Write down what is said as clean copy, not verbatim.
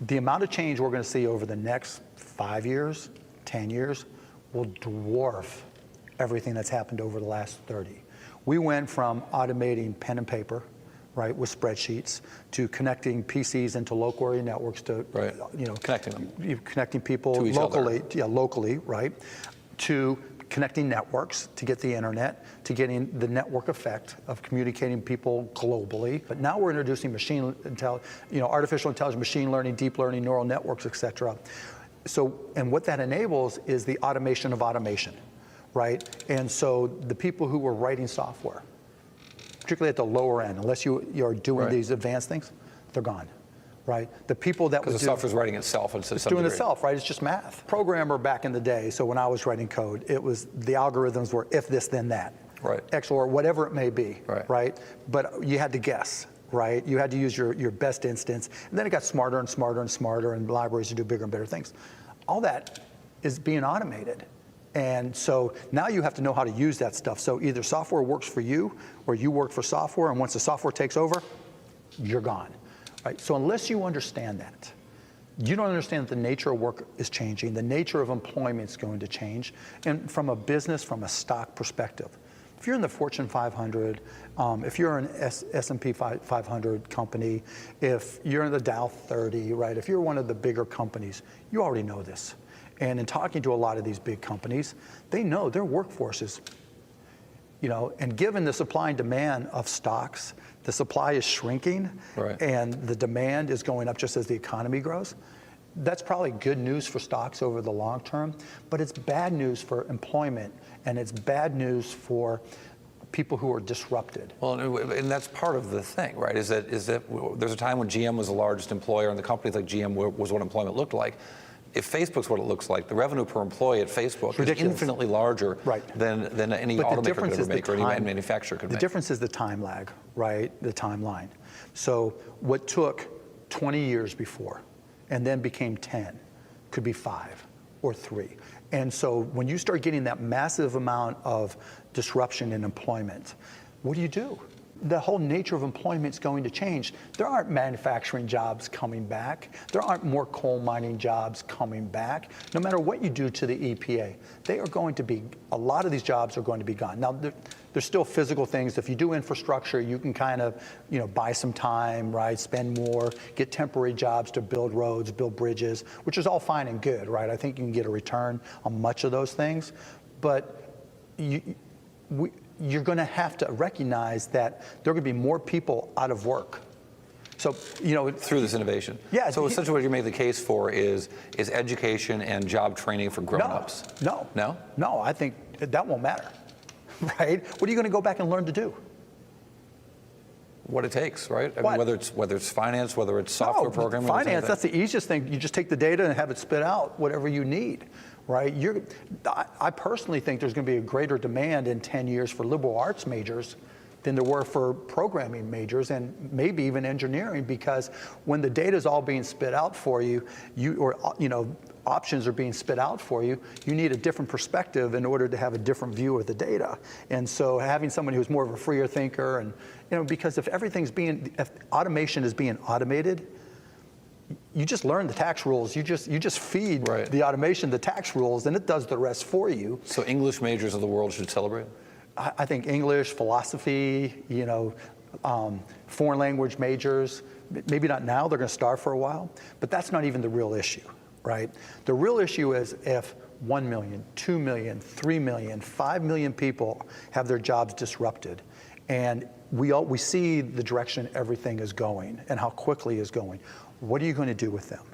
The amount of change we're going to see over the next 5 years, 10 years, will dwarf everything that's happened over the last 30. We went from automating pen and paper, right, with spreadsheets, to connecting PCs into local area networks to, right. Connecting them. Connecting people to each locally, other. Yeah, locally, right, to connecting networks to get the internet, to getting the network effect of communicating people globally. But now we're introducing artificial intelligence, machine learning, deep learning, neural networks, et cetera. So, and what that enables is the automation of automation, right? And so the people who were writing software, particularly at the lower end, unless you're doing these advanced things, they're gone. Right? The people that because the software's writing itself. It's doing itself, right? It's just math. Programmer back in the day, so when I was writing code, it was the algorithms were if this, then that. Right. X or whatever it may be. Right. Right? But you had to guess, right? You had to use your best instance. And then it got smarter and smarter and smarter, and libraries to do bigger and better things. All that is being automated. And so now you have to know how to use that stuff. So either software works for you, or you work for software, and once the software takes over, you're gone. Right? So unless you understand that, you don't understand that the nature of work is changing, the nature of employment is going to change, and from a business, from a stock perspective. If you're in the Fortune 500, if you're an S&P 500 company, if you're in the Dow 30, right? If you're one of the bigger companies, you already know this. And in talking to a lot of these big companies, they know their workforces, and given the supply and demand of stocks, the supply is shrinking, and the demand is going up just as the economy grows. That's probably good news for stocks over the long term, but it's bad news for employment, and it's bad news for people who are disrupted. Well, and that's part of the thing, right? Is that there's a time when GM was the largest employer, and the companies like GM was what employment looked like. If Facebook's what it looks like, the revenue per employee at Facebook is infinitely larger than any automaker could ever make, or any manufacturer could make. The difference is the time lag, right? The timeline. So what took 20 years before and then became 10 could be 5 or 3. And so when you start getting that massive amount of disruption in employment, what do? The whole nature of employment is going to change. There aren't manufacturing jobs coming back. There aren't more coal mining jobs coming back. No matter what you do to the EPA, they are going to be, a lot of these jobs are going to be gone. Now, there's still physical things. If you do infrastructure, you can kind of, buy some time, right? Spend more, get temporary jobs to build roads, build bridges, which is all fine and good, right? I think you can get a return on much of those things. But you're going to have to recognize that there are going to be more people out of work. So, through this innovation. Yeah. So essentially what you make the case for is education and job training for grown-ups. No. No? No, I think that won't matter, right? What are you going to go back and learn to do? What it takes, right? I mean, whether it's finance, whether it's software programming. Finance, that's the easiest thing. You just take the data and have it spit out whatever you need. Right? I personally think there's going to be a greater demand in 10 years for liberal arts majors than there were for programming majors, and maybe even engineering, because when the data is all being spit out for you, options are being spit out for you, you need a different perspective in order to have a different view of the data. And so having somebody who's more of a freer thinker, and because if automation is being automated, you just learn the tax rules. You just feed the automation the tax rules, and it does the rest for you. So English majors of the world should celebrate? I think English, philosophy, foreign language majors, maybe not now, they're going to starve for a while, but that's not even the real issue, right? The real issue is if 1 million, 2 million, 3 million, 5 million people have their jobs disrupted, and we see the direction everything is going and how quickly it's going. What are you going to do with them?